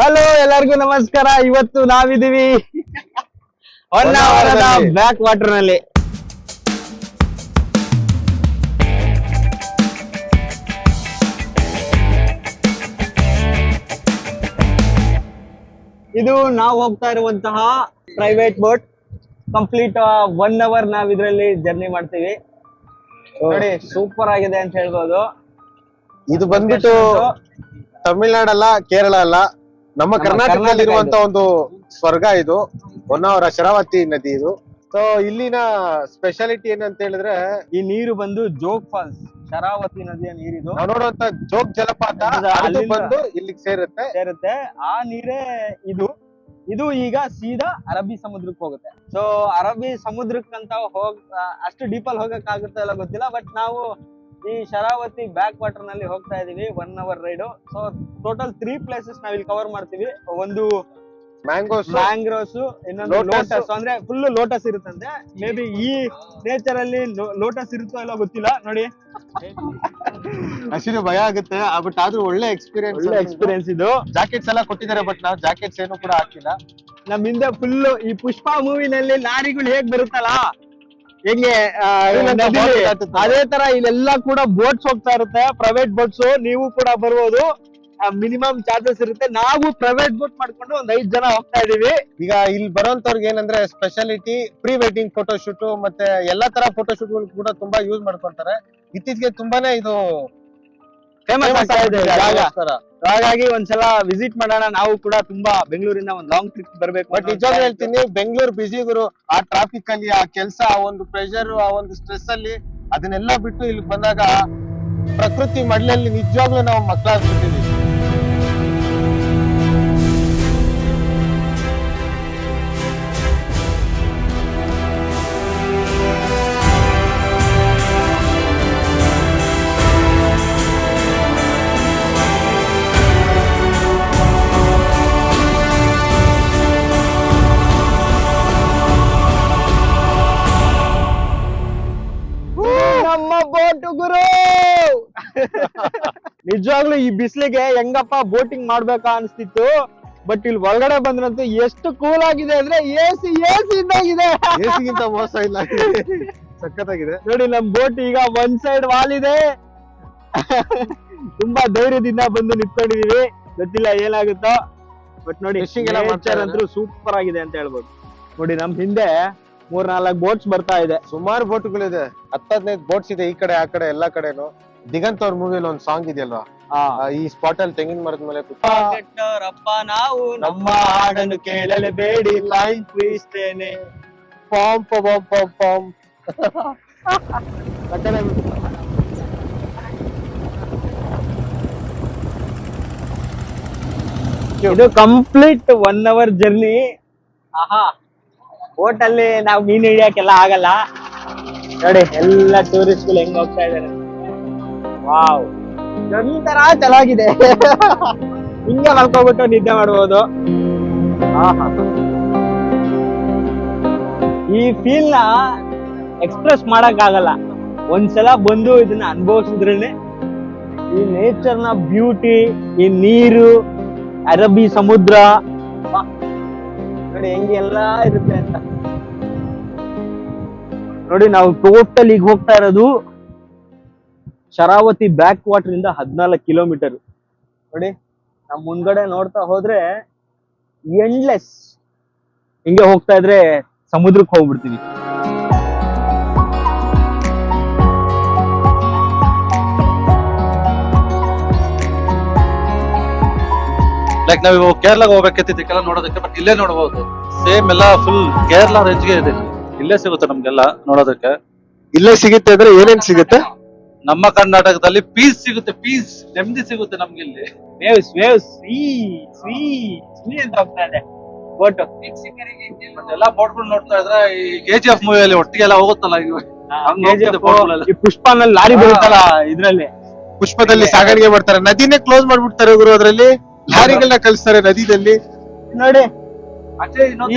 Hello, ಎಲ್ಲರಿಗೂ ನಮಸ್ಕಾರ. ಇವತ್ತು ನಾವಿದೀವಿ ಹೊನ್ನಾವರದ ಬ್ಯಾಕ್ ವಾಟರ್ ನಲ್ಲಿ. ಇದು ನಾವು ಹೋಗ್ತಾ ಇರುವಂತಹ ಪ್ರೈವೇಟ್ ಬೋಟ್. ಕಂಪ್ಲೀಟ್ 1 hour ನಾವ್ ಇದ್ರಲ್ಲಿ ಜರ್ನಿ ಮಾಡ್ತೀವಿ. ನೋಡಿ, ಸೂಪರ್ ಆಗಿದೆ ಅಂತ ಹೇಳ್ಬೋದು. ಇದು ಬಂದ್ಬಿಟ್ಟು ತಮಿಳ್ನಾಡಲ್ಲ, ಕೇರಳ ಅಲ್ಲ, ನಮ್ಮ ಕರ್ನಾಟಕದಲ್ಲಿರುವಂತ ಒಂದು ಸ್ವರ್ಗ ಇದು. ಹೊನ್ನಾವರ ಶರಾವತಿ ನದಿ ಇದು. ಸೊ ಇಲ್ಲಿನ ಸ್ಪೆಷಾಲಿಟಿ ಏನಂತ ಹೇಳಿದ್ರೆ, ಈ ನೀರು ಬಂದು ಜೋಗ್ ಫಾಲ್ಸ್, ಶರಾವತಿ ನದಿಯ ನೀರಿದು. ನಾವು ನೋಡುವಂತ ಜೋಗ್ ಜಲಪಾತ ಅದು ಬಂದು ಇಲ್ಲಿಗೆ ಸೇರುತ್ತೆ. ಆ ನೀರೇ ಇದು ಈಗ ಸೀದಾ ಅರಬ್ಬಿ ಸಮುದ್ರಕ್ಕೆ ಹೋಗುತ್ತೆ. ಸೊ ಅರಬ್ಬಿ ಸಮುದ್ರಕ್ಕಂತ ಅಷ್ಟು ಡೀಪಲ್ಲಿ ಹೋಗಕ್ ಆಗುತ್ತಾ ಇಲ್ಲ ಗೊತ್ತಿಲ್ಲ. ಬಟ್ ನಾವು ಈ ಶರಾವತಿ ಬ್ಯಾಕ್ ವಾಟರ್ ನಲ್ಲಿ ಹೋಗ್ತಾ ಇದೀವಿ. 1 hour raid. So total 3 places ನಾವ್ ಇಲ್ಲಿ ಕವರ್ ಮಾಡ್ತೀವಿ. ಒಂದು ಮ್ಯಾಂಗ್ರೋವ್ಸ್, ಇನ್ನೊಂದು ಲೋಟಸ್. ಅಂದ್ರೆ ಫುಲ್ ಲೋಟಸ್ ಇರುತ್ತಂತೆ. ಮೇ ಬಿ ಈ ನೇಚರ್ ಅಲ್ಲಿ ಲೋಟಸ್ ಇರುತ್ತೋ ಇಲ್ಲ ಗೊತ್ತಿಲ್ಲ. ನೋಡಿ, ಅಷ್ಟು ಭಯ ಆಗುತ್ತೆ. ಬಟ್ ಆದ್ರೂ ಒಳ್ಳೆ ಎಕ್ಸ್ಪೀರಿಯನ್ಸ್ ಇದು. ಜಾಕೆಟ್ಸ್ ಎಲ್ಲ ಕೊಟ್ಟಿದ್ದಾರೆ, ಬಟ್ ನಾವು ಜಾಕೆಟ್ಸ್ ಏನು ಕೂಡ ಹಾಕಿಲ್ಲ. ನಮ್ ಹಿಂದೆ ಫುಲ್ ಈ ಪುಷ್ಪ ಮೂವಿನಲ್ಲಿ ಲಾರಿಗಳು ಹೇಗ್ ಬರುತ್ತಲ್ಲ, ಹೆಂಗೆ ಅದೇ ತರ ಇಲ್ಲೆಲ್ಲ ಕೂಡ ಬೋಟ್ಸ್ ಹೋಗ್ತಾ ಇರುತ್ತೆ, ಪ್ರೈವೇಟ್ ಬೋಟ್ಸ್. ನೀವು ಕೂಡ ಬರ್ಬೋದು. ಮಿನಿಮಮ್ ಚಾರ್ಜಸ್ ಇರುತ್ತೆ. ನಾವು ಪ್ರೈವೇಟ್ ಬೋಟ್ ಮಾಡ್ಕೊಂಡು 5 ಜನ ಹೋಗ್ತಾ ಇದೀವಿ. ಈಗ ಇಲ್ಲಿ ಬರೋಂತವ್ರಿಗೆ ಏನಂದ್ರೆ speciality pre wedding photo shoot ಮತ್ತೆ ಎಲ್ಲಾ ತರ ಫೋಟೋ ಶೂಟ್ ಕೂಡ ತುಂಬಾ ಯೂಸ್ ಮಾಡ್ಕೊಂತಾರೆ. ಇತ್ತೀಚೆಗೆ ತುಂಬಾನೇ ಇದು ಫೇಮಸ್ ಆಗ್ತಾ ಇದೆ ಜಾಗ. ಹಾಗಾಗಿ ಒಂದ್ಸಲ ವಿಸಿಟ್ ಮಾಡೋಣ. ನಾವು ಕೂಡ ತುಂಬಾ ಬೆಂಗಳೂರಿಂದ ಒಂದು ಲಾಂಗ್ ಟ್ರಿಪ್ ಬರ್ಬೇಕು. ಬಟ್ ನಿಜವಾಗ್ಲೂ ಹೇಳ್ತೀನಿ, ಬೆಂಗಳೂರು ಬಿಸಿ ಗುರು. ಆ ಟ್ರಾಫಿಕ್ ಅಲ್ಲಿ, ಆ ಕೆಲಸ, ಆ ಒಂದು ಪ್ರೆಷರ್, ಆ ಒಂದು ಸ್ಟ್ರೆಸ್ ಅಲ್ಲಿ ಅದನ್ನೆಲ್ಲ ಬಿಟ್ಟು ಇಲ್ಲಿ ಬಂದಾಗ ಪ್ರಕೃತಿ ಮಡ್ಲಲ್ಲಿ ನಿಜವಾಗ್ಲೂ ನಾವು ಮಕ್ಕಳಾಗ್ಬಿಟ್ಟಿದೀವಿ. ನಮ್ಮ ಬೋಟ್ ಗುರು. ನಿಜವಾಗ್ಲೂ ಈ ಬಿಸಿಲಿಗೆ ಹೆಂಗಪ್ಪ ಬೋಟಿಂಗ್ ಮಾಡ್ಬೇಕಾ ಅನ್ಸ್ತಿತ್ತು. ಬಟ್ ಇಲ್ಲಿ ಒಳಗಡೆ ಬಂದ್ರಂತೂ ಎಷ್ಟು ಕೂಲ್ ಆಗಿದೆ ಅಂದ್ರೆ ಎಸಿ ಇದ್ದಾಗಿದೆ. ಎಸಿಗಿಂತ ಮೋಸ ಇಲ್ಲ, ಸಖತ್ತಾಗಿದೆ. ನೋಡಿ, ನಮ್ ಬೋಟ್ ಈಗ ಒಂದ್ ಸೈಡ್ ವಾಲಿದೆ. ತುಂಬಾ ಧೈರ್ಯದಿಂದ ಬಂದು ನಿಂತ್ಕೊಂಡಿದೀವಿ. ಗೊತ್ತಿಲ್ಲ ಏನಾಗುತ್ತೋ. ಬಟ್ ನೋಡಿ, ನೇಚರ್ ಅಂತೂ ಸೂಪರ್ ಆಗಿದೆ ಅಂತ ಹೇಳ್ಬೋದು. ನೋಡಿ, ನಮ್ ಹಿಂದೆ 3-4 ಬೋಟ್ಸ್ ಬರ್ತಾ ಇದೆ. ಸುಮಾರು ಬೋಟ್ಗಳಿದೆ, 10-15 ಬೋಟ್ಸ್ ಇದೆ. ಈ ಕಡೆ ಆ ಕಡೆ ಎಲ್ಲಾ ಕಡೆನು. ದಿಗಂತ್ ಅವ್ರ ಮೂವಿಯಲ್ಲಿ ಒಂದು ಸಾಂಗ್ ಇದೆಯಲ್ವಾ, ಈ ಸ್ಪಾಟ್ ಅಲ್ಲಿ ತೆಂಗಿನ ಮರದ ಮೇಲೆ ನಾವು ನಮ್ಮ ಹಾಡನ್ನು ಕೇಳಲೇಬೇಡಿ, ಲೈನ್ ಪ್ರೀಸ್ತೇನೆ. ಪಾಂಪ್ ಪಾಂಪ್ ಪಾಂಪ್ ಪಾಂಪ್. ಇದು ಕಂಪ್ಲೀಟ್ 1 hour ಜರ್ನಿ. ಆಹಾ, ಬೋಟ್ ಅಲ್ಲಿ ನಾವು ಮೀನ್ ಹಿಡಿಯಕ್ಕೆಲ್ಲ ಆಗಲ್ಲ. ನೋಡಿ, ಎಲ್ಲ ಟೂರಿಸ್ಟ್ ಗಳು ಹೆಂಗ್ ಹೋಗ್ತಾ ಇದಾರೆ. ವಾವ್, ಒಂಥರ ಚೆನ್ನಾಗಿದೆ. ಹಿಂಗೆ ಮಲ್ಕೋಬಿಟ್ಟು ನಿದ್ದೆ ಮಾಡ್ಬೋದು. ಈ ಫೀಲ್ ನ ಎಕ್ಸ್ಪ್ರೆಸ್ ಮಾಡಕ್ ಆಗಲ್ಲ. ಒಂದ್ಸಲ ಬಂದು ಇದನ್ನ ಅನುಭವಿಸಿದ್ರೇನೆ ಈ ನೇಚರ್ ನ ಬ್ಯೂಟಿ, ಈ ನೀರು, ಅರಬ್ಬಿ ಸಮುದ್ರ ನೋಡಿ ಹೆಂಗೆ ಎಲ್ಲಾ ಇರುತ್ತೆ ಅಂತ. ನೋಡಿ, ನಾವು ಟೋಟಲ್ ಈಗ ಹೋಗ್ತಾ ಇರೋದು ಶರಾವತಿ ಬ್ಯಾಕ್ ವಾಟರ್ ಇಂದ 14 ಕಿಲೋಮೀಟರ್. ನೋಡಿ, ನಮ್ ಮುಂದ್ಗಡೆ ನೋಡ್ತಾ ಹೋದ್ರೆ ಎಂಡ್ಲೆಸ್. ಹಿಂಗೆ ಹೋಗ್ತಾ ಇದ್ರೆ ಸಮುದ್ರಕ್ಕೆ ಹೋಗ್ಬಿಡ್ತೀವಿ. ಲೈಕ್ ನಾವು ಕೇರಳಕ್ಕೆ ಹೋಗ್ಬೇಕಿದ್ದಕ್ಕೆಲ್ಲ ನೋಡೋದಕ್ಕೆ, ಬಟ್ ಇಲ್ಲೇ ನೋಡಬಹುದು. ಸೇಮ್ ಎಲ್ಲ ಫುಲ್ ಕೇರಳ ರೇಂಜ್ಗೆ ಇದೆ. ಇಲ್ಲೇ ಸಿಗುತ್ತೆ ನಮ್ಗೆಲ್ಲ ನೋಡೋದಕ್ಕೆ. ಇಲ್ಲೇ ಸಿಗುತ್ತೆ ಅಂದ್ರೆ ಏನೇನ್ ಸಿಗುತ್ತೆ? ನಮ್ಮ ಕರ್ನಾಟಕದಲ್ಲಿ ಪೀಸ್ ಸಿಗುತ್ತೆ, ಪೀಸ್, ನೆಮ್ಮದಿ ಸಿಗುತ್ತೆ ನಮ್ಗೆ ಇಲ್ಲಿ. ವೇವ್ಸ್ ವೇವ್ಸ್ ಸ್ವೀ ಅಂತ ಹೋಗ್ತಾ ಇದೆ ಬೋಟ್. ಎಲ್ಲಾ ಬೋಟ್ಗಳು ನೋಡ್ತಾ ಇದ್ರೆ ಈ KGF ಮೂವಿಯಲ್ಲಿ ಒಟ್ಟಿಗೆ ಎಲ್ಲ ಹೋಗುತ್ತಲ್ಲ, ಈ ಪುಷ್ಪನಲ್ಲಿ ಲಾರಿ ಬರುತ್ತಲ್ಲ, ಇದ್ರಲ್ಲಿ ಪುಷ್ಪದಲ್ಲಿ ಸಾಗಾಣಿಕೆ ಮಾಡ್ತಾರೆ. ನದಿನೇ ಕ್ಲೋಸ್ ಮಾಡ್ಬಿಡ್ತಾರೆ ಗುರು. ಅದ್ರಲ್ಲಿ ಲಾರಿಗಳನ್ನ ಕಳಿಸ್ತಾರೆ ನದಿದಲ್ಲಿ. ನೋಡಿ,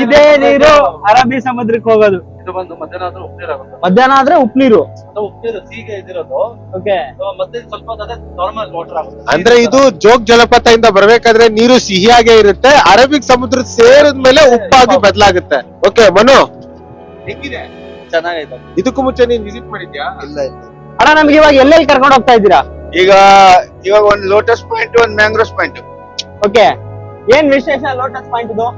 ಇದೇ ನೀರು ಅರಬ್ಬಿ ಸಮುದ್ರಕ್ಕೆ ಹೋಗೋದು. ಇದು ಬಂದು ಮಧ್ಯಾಹ್ನ ಆದ್ರೆ ಉಪ್ಪು ಆಗುತ್ತೆ. ಮಧ್ಯಾಹ್ನ ಆದ್ರೆ ಉಪ್ಪು ನೀರು. ಉಪ್ಪು ನೀರು ಸೀಗೆ ಇದಿರೋದು. ಓಕೆ. ಮತ್ತೆ ಸ್ವಲ್ಪ ನಾರ್ಮಲ್ ವಾಟರ್ ಆಗುತ್ತೆ. ಅಂದ್ರೆ ಇದು ಜೋಗ್ ಜಲಪಾತದಿಂದ ಬರ್ಬೇಕಾದ್ರೆ ನೀರು ಸಿಹಿಯಾಗೇ ಇರುತ್ತೆ, ಅರಬಿಕ್ ಸಮುದ್ರ ಸೇರಿದ್ಮೇಲೆ ಉಪ್ಪಾಗಿ ಬದಲಾಗುತ್ತೆ. ಓಕೆ ಮನು, ಹೆಂಗಿದೆ? ಚೆನ್ನಾಗೈತೆ. ಇದಕ್ಕೂ ಮುಂಚೆ ನೀನ್ ವಿಸಿಟ್ ಮಾಡಿದ್ಯಾ? ಇಲ್ಲ ಅಣ್ಣ ನಮ್ಗೆ ಇವಾಗ ಎಲ್ಲೆಲ್ಲಿ ಕರ್ಕೊಂಡು ಹೋಗ್ತಾ ಇದ್ದೀರಾ? ಇವಾಗ ಒಂದು ಲೋಟಸ್ ಪಾಯಿಂಟ್, ಒಂದು ಮ್ಯಾಂಗ್ರೋಸ್ ಪಾಯಿಂಟ್. ಓಕೆ, ಏನ್ ವಿಶೇಷ ಲೋಟಸ್ ಪಾಯಿಂಟ್ ಇದು?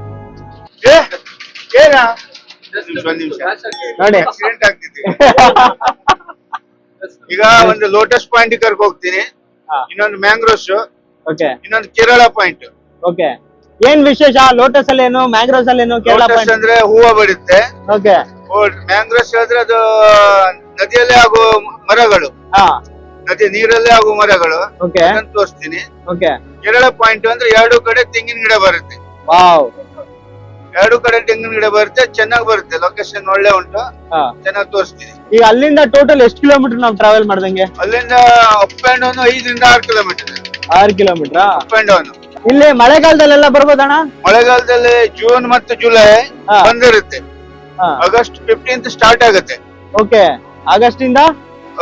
ನೋಡಿ ಆಕ್ಸಿಡೆಂಟ್ ಆಗ್ತಿದೆ. ಈಗ ಒಂದು ಲೋಟಸ್ ಪಾಯಿಂಟ್ ಕರ್ಕ ಹೋಗ್ತೀನಿ, ಇನ್ನೊಂದು ಮ್ಯಾಂಗ್ರೋಸ್, ಓಕೆ, ಇನ್ನೊಂದು ಕೇರಳ ಪಾಯಿಂಟ್. ಓಕೆ, ಏನ್ ವಿಶೇಷ ಲೋಟಸ್ ಅಲ್ಲಿ ಏನು, ಮ್ಯಾಂಗ್ರೋಸ್ ಅಲ್ಲಿ ಏನು? ಕೇರಳ ಲೋಟಸ್ ಪಾಯಿಂಟ್ ಅಂದ್ರೆ ಹೂವ ಬಿಡುತ್ತೆ, ಓಕೆ. ಮ್ಯಾಂಗ್ರೋಸ್ ಹೇಳಿದ್ರೆ ಅದು ನದಿಯಲ್ಲೇ ಆಗೋ ಮರಗಳು, ಹಾ, ನದಿ ನೀರಲ್ಲೇ ಆಗೋ ಮರಗಳು. ಓಕೆ ಅದನ್ನ ತೋರಿಸ್ತೀನಿ. ಓಕೆ. ಕೇರಳ ಪಾಯಿಂಟ್ ಅಂದ್ರೆ ಎರಡು ಕಡೆ ತೆಂಗಿನ ಗಿಡ ಬರುತ್ತೆ, ವಾವ್. ಎರಡು ಕಡೆ ತೆಂಗಿನ ಗಿಡ ಬರುತ್ತೆ, ಚೆನ್ನಾಗಿ ಬರುತ್ತೆ. ಲೊಕೇಶನ್ ಒಳ್ಳೆ ಉಂಟು, ಹಾ. ಚೆನ್ನಾಗಿ ತೋರಿಸ್ತೀನಿ. ಈಗ ಅಲ್ಲಿಂದ ಟೋಟಲ್ ಎಷ್ಟು ಕಿಲೋಮೀಟರ್ ನಾವು ಟ್ರಾವೆಲ್ ಮಾಡ್ದಂಗೆ? ಅಲ್ಲಿಂದ ಅಪ್ ಅಂಡ್ ಡೌನ್ 5 ರಿಂದ 6 kilometre. 6 kilometre. Up and down. ಇಲ್ಲಿ ಮಳೆಗಾಲದಲ್ಲೆಲ್ಲ ಬರ್ಬೋದಣ್ಣ? ಮಳೆಗಾಲದಲ್ಲಿ ಜೂನ್ ಮತ್ತು ಜುಲೈ ಹಾ. ಬಂದಿರುತ್ತೆ. ಹಾ. ಆಗಸ್ಟ್ 15th ಸ್ಟಾರ್ಟ್ ಆಗುತ್ತೆ. ಓಕೆ, ಆಗಸ್ಟ್ ಇಂದ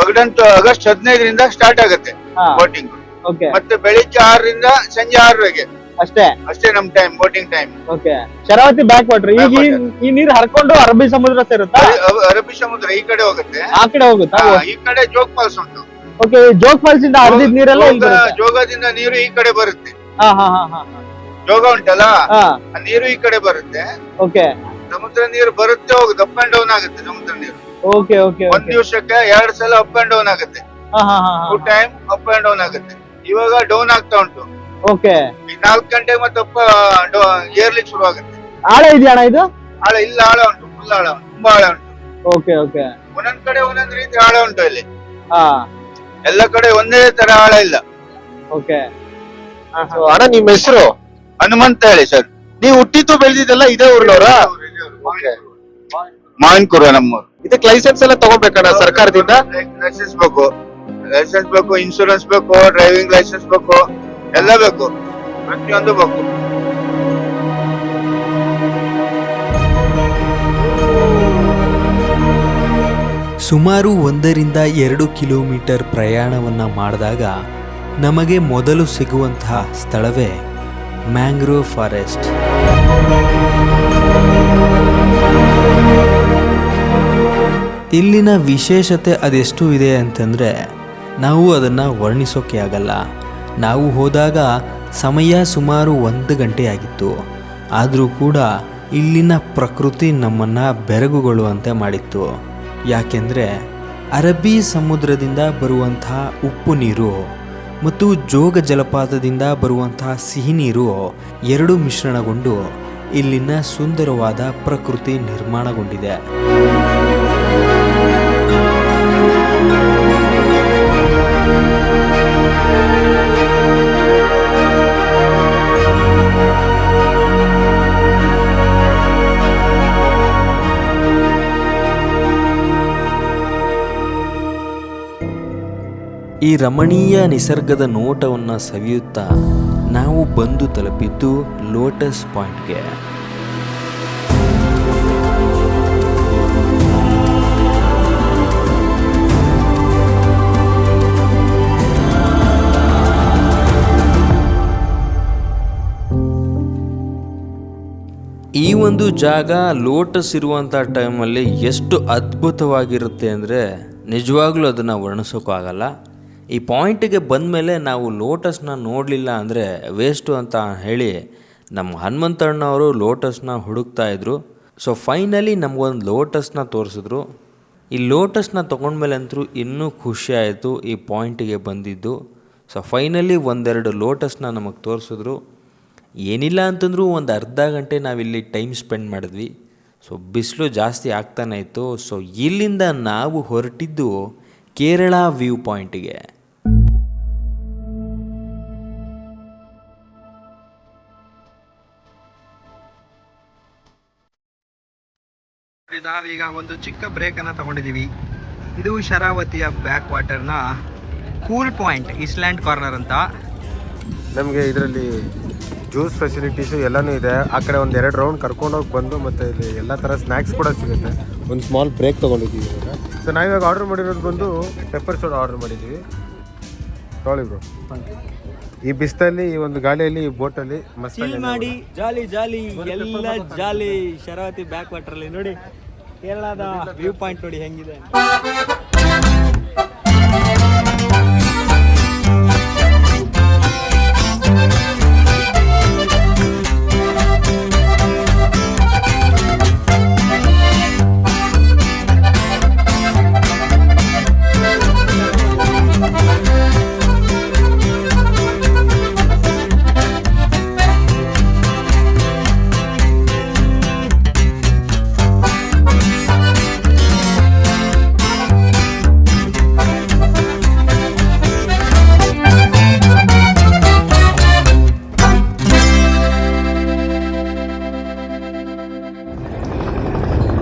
ಆಗಸ್ಟ್ 15ರಿಂದ ಸ್ಟಾರ್ಟ್ ಆಗುತ್ತೆ ಹಾ. ಬೋಟಿಂಗ್. ಓಕೆ, ಮತ್ತೆ ಬೆಳಿಗ್ಗೆ 6 ರಿಂದ ಸಂಜೆ 6 ಅಷ್ಟೇ. ಅಷ್ಟೇ ನಮ್ time, boating time. Okay, Sharavathi back water. ಈಗ ಈ ನೀರು ಹರ್ಕೊಂಡು ಅರಬ್ಬಿ ಸಮುದ್ರ ಸೇರುತ್ತಾ? ಅರಬ್ಬಿ ಸಮುದ್ರ ಈ ಕಡೆ ಹೋಗುತ್ತೆ, ಆ ಕಡೆ ಹೋಗುತ್ತಾ? ಈ ಕಡೆ ಜೋಗ್ ಫಾಲ್ಸ್ ಉಂಟು. ಓಕೆ, ಜೋಗ್ ಫಾಲ್ಸ್ ಇಂದ ಹರಿದಿದ್ ನೀರೆಲ್ಲ ಇಲ್ಲಿ ಬರುತ್ತೆ? ಜೋಗದಿಂದ ನೀರು ಈ ಕಡೆ ಬರುತ್ತೆ. ಹಾ ಹಾ ಹಾ ಹಾ. ಜೋಗ ಉಂಟಲ್ಲ, ಹಾ, ಆ ನೀರು ಈ ಕಡೆ ಬರುತ್ತೆ. ಓಕೆ ಸಮುದ್ರ ನೀರು ಬರುತ್ತೆ, ಹೋಗುತ್ತೆ, ಅಪ್ ಅಂಡ್ ಡೌನ್ ಆಗುತ್ತೆ ಸಮುದ್ರ ನೀರು. Okay okay. ಒಂದ್ ದಿವಸಕ್ಕೆ 2 ಸಲ ಅಪ್ ಅಂಡ್ ಡೌನ್ ಆಗುತ್ತೆ. ಹಾ ಹಾ ಹಾ. 2 ಟೈಮ್ ಅಪ್ ಅಂಡ್ ಡೌನ್ ಆಗುತ್ತೆ. ಇವಾಗ ಡೌನ್ ಆಗ್ತಾ ಉಂಟು. ಓಕೆ, ಈಗ 4 ಗಂಟೆಗೆ ಮತ್ತೆ ಏರ್ಲಿಕ್ಕೆ ಶುರು ಆಗುತ್ತೆ. ಆಳ ಇದೆಯಣ್ಣ ಇದು? ಆಳ ಇಲ್ಲ, ಆಳ ಉಂಟು, ಫುಲ್ ಆಳ ಉಂಟು, ತುಂಬಾ ಆಳ ಉಂಟು. Okay okay. ಒಂದೊಂದ್ ಕಡೆ ಒಂದೊಂದ್ ರೀತಿ ಆಳ ಉಂಟು ಇಲ್ಲಿ. ಹಾ, ಎಲ್ಲ ಕಡೆ ಒಂದೇ ತರ ಆಳ ಇಲ್ಲ. ಓಕೆ. ಅಣ್ಣ ನಿಮ್ ಹೆಸರು? ಹನುಮಂತ ಹೇಳಿ ಸರ್. ನೀವು ಹುಟ್ಟಿದ್ದು ಬೆಳೆದಿದ್ದೆಲ್ಲ ಇದೇ ಊರ್ನವ್ರ? ಮಾವಿನಕುರ ನಮ್ಮೂರು. ಇದಕ್ಕೆ ಲೈಸೆನ್ಸ್ ಎಲ್ಲ ತಗೋಬೇಕಣ್ಣ ಸರ್ಕಾರದಿಂದ? ಲೈಸೆನ್ಸ್ ಬೇಕು, ಇನ್ಶೂರೆನ್ಸ್ ಬೇಕು, ಡ್ರೈವಿಂಗ್ ಲೈಸೆನ್ಸ್ ಬೇಕು, ಎಲ್ಲ ಬೇಕು, ಪ್ರತಿಯೊಂದು ಬೇಕು. ಸುಮಾರು 1 ರಿಂದ 2 ಕಿಲೋಮೀಟರ್ ಪ್ರಯಾಣವನ್ನು ಮಾಡಿದಾಗ ನಮಗೆ ಮೊದಲು ಸಿಗುವಂತಹ ಸ್ಥಳವೇ ಮ್ಯಾಂಗ್ರೋವ್ ಫಾರೆಸ್ಟ್. ಇಲ್ಲಿನ ವಿಶೇಷತೆ ಅದೆಷ್ಟು ಇದೆ ಅಂತಂದರೆ ನಾವು ಅದನ್ನು ವರ್ಣಿಸೋಕೆ ಆಗಲ್ಲ. ನಾವು ಹೋದಾಗ ಸಮಯ ಸುಮಾರು 1 ಗಂಟೆ ಆಗಿತ್ತು. ಆದರೂ ಕೂಡ ಇಲ್ಲಿನ ಪ್ರಕೃತಿ ನಮ್ಮನ್ನು ಬೆರಗುಗೊಳ್ಳುವಂತೆ ಮಾಡಿತ್ತು. ಯಾಕೆಂದರೆ ಅರಬ್ಬಿ ಸಮುದ್ರದಿಂದ ಬರುವಂತಹ ಉಪ್ಪು ನೀರು ಮತ್ತು ಜೋಗ ಜಲಪಾತದಿಂದ ಬರುವಂತಹ ಸಿಹಿ ನೀರು ಎರಡು ಮಿಶ್ರಣಗೊಂಡು ಇಲ್ಲಿನ ಸುಂದರವಾದ ಪ್ರಕೃತಿ ನಿರ್ಮಾಣಗೊಂಡಿದೆ. ಈ ರಮಣೀಯ ನಿಸರ್ಗದ ನೋಟವನ್ನು ಸವಿಯುತ್ತಾ ನಾವು ಬಂದು ತಲುಪಿದ್ದು ಲೋಟಸ್ ಪಾಯಿಂಟ್ಗೆ. ಈ ಒಂದು ಜಾಗ ಲೋಟಸ್ ಇರುವಂಥ ಟೈಮಲ್ಲಿ ಎಷ್ಟು ಅದ್ಭುತವಾಗಿರುತ್ತೆ ಅಂದರೆ ನಿಜವಾಗ್ಲೂ ಅದನ್ನು ವರ್ಣಿಸೋಕ್ಕಾಗಲ್ಲ. ಈ ಪಾಯಿಂಟಿಗೆ ಬಂದಮೇಲೆ ನಾವು ಲೋಟಸ್ನ ನೋಡಲಿಲ್ಲ ಅಂದರೆ ವೇಸ್ಟು ಅಂತ ಹೇಳಿ ನಮ್ಮ ಹನುಮಂತಣ್ಣವರು ಲೋಟಸ್ನ ಹುಡುಕ್ತಾಯಿದ್ರು. ಸೊ ಫೈನಲಿ ನಮಗೊಂದು ಲೋಟಸ್ನ ತೋರಿಸಿದ್ರು. ಈ ಲೋಟಸ್ನ ತೊಗೊಂಡ್ಮೇಲೆ ಅಂತೂ ಇನ್ನೂ ಖುಷಿ ಆಯಿತು ಈ ಪಾಯಿಂಟಿಗೆ ಬಂದಿದ್ದು. ಸೊ ಫೈನಲಿ 1-2 ಲೋಟಸ್ನ ನಮಗೆ ತೋರಿಸಿದ್ರು. ಏನಿಲ್ಲ ಅಂತಂದರೂ ಒಂದು ಅರ್ಧ ಗಂಟೆ ನಾವಿಲ್ಲಿ ಟೈಮ್ ಸ್ಪೆಂಡ್ ಮಾಡಿದ್ವಿ. ಸೊ ಬಿಸಿಲು ಜಾಸ್ತಿ ಆಗ್ತಾನೆ ಇತ್ತು. ಸೊ ಇಲ್ಲಿಂದ ನಾವು ಹೊರಟಿದ್ದು ಕೇರಳ ವ್ಯೂ ಪಾಯಿಂಟಿಗೆ. ನಾವೀಗ ಒಂದು ಚಿಕ್ಕ ಬ್ರೇಕ್ ಅನ್ನ ತಗೊಂಡಿದ್ದೀವಿ. ಇದು ಶರಾವತಿಯ back ವಾಟರ್ನ cool point, island corner ಅಂತ. ನಮಗೆ ಇದರಲ್ಲಿ ಜ್ಯೂಸ್ ಫೆಸಿಲಿಟೀಸು ಎಲ್ಲನೂ ಇದೆ. ಆ ಕಡೆ ಒಂದು 2 ರೌಂಡ್ ಕರ್ಕೊಂಡೋಗಿ ಬಂದು ಮತ್ತೆ ಇಲ್ಲಿ ಎಲ್ಲ ಥರ ಸ್ನ್ಯಾಕ್ಸ್ ಕೂಡ ಸಿಗುತ್ತೆ. ಒಂದು ಸ್ಮಾಲ್ ಬ್ರೇಕ್ ತೊಗೊಂಡಿದ್ದೀವಿ ಇವಾಗ. ಸೊ ನಾವಿವಾಗ ಆರ್ಡರ್ ಮಾಡಿರೋದು ಬಂದು ಪೆಪ್ಪರ್ ಸೋಡಾ ಆರ್ಡರ್ ಮಾಡಿದ್ದೀವಿ. ತೊಗೊಳ್ಳಿ ಬ್ರೋ. ಈ ಬಿಸ್ತಲ್ಲಿ ಈ ಒಂದು ಗಾಳಿಯಲ್ಲಿ ಈ ಬೋಟಲ್ಲಿ ಮಸ್ತ್ ಮಾಡಿ ಜಾಲಿ ಜಾಲಿ ಎಲ್ಲ ಜಾಲಿ. ಶರಾವತಿ ಬ್ಯಾಕ್ ವಾಟರ್ ಅಲ್ಲಿ ನೋಡಿ ಕೇರಳದ ವ್ಯೂ ಪಾಯಿಂಟ್ ನೋಡಿ ಹೆಂಗಿದೆ.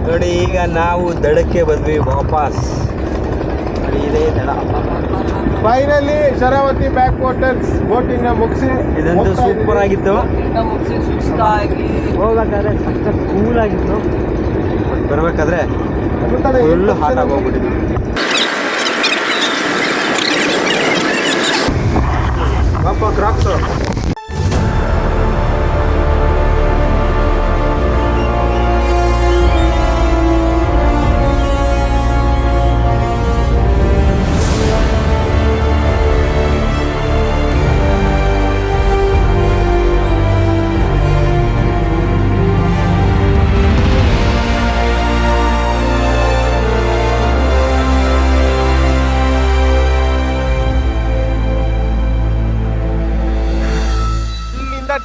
ನೋಡಿ ಈಗ ನಾವು ದಡಕ್ಕೆ ಬಂದ್ವಿ ವಾಪಸ್. ನೋಡಿ ಇದೇ ದಡ. Finally Sharavathi back waters boating ನ ಮುಗಿಸಿ ಇದಂತೂ ಸೂಪರ್ ಆಗಿತ್ತು. ಹೋಗ್ಬೇಕಾದ್ರೆ ಸಖತ್ ಕೂಲ್ ಆಗಿತ್ತು. ಬರ್ಬೇಕಾದ್ರೆ ಫುಲ್ ಹಾಟ್ ಆಗಿ ಹೋಗ್ಬಿಟ್ಟಿದ್ವಿ. ಕ್ರಾಕ್ಸ್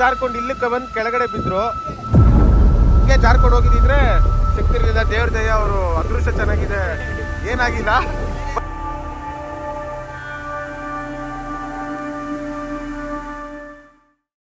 ಜಾರ್ಕೊಂಡು ಇಲ್ಲಿಗೆ ಬಂದು ಕೆಳಗಡೆ ಬಿದ್ರು. ಹಿಂಗೆ ಜಾರ್ಕೊಂಡು ಹೋಗಿದ್ರೆ ಸಿಕ್ತಿರ್ಲಿಲ್ಲ. ದೇವ್ರ ದಯ, ಅವರು ಅದೃಷ್ಟ ಚೆನ್ನಾಗಿದೆ, ಏನಾಗಿಲ್ಲ.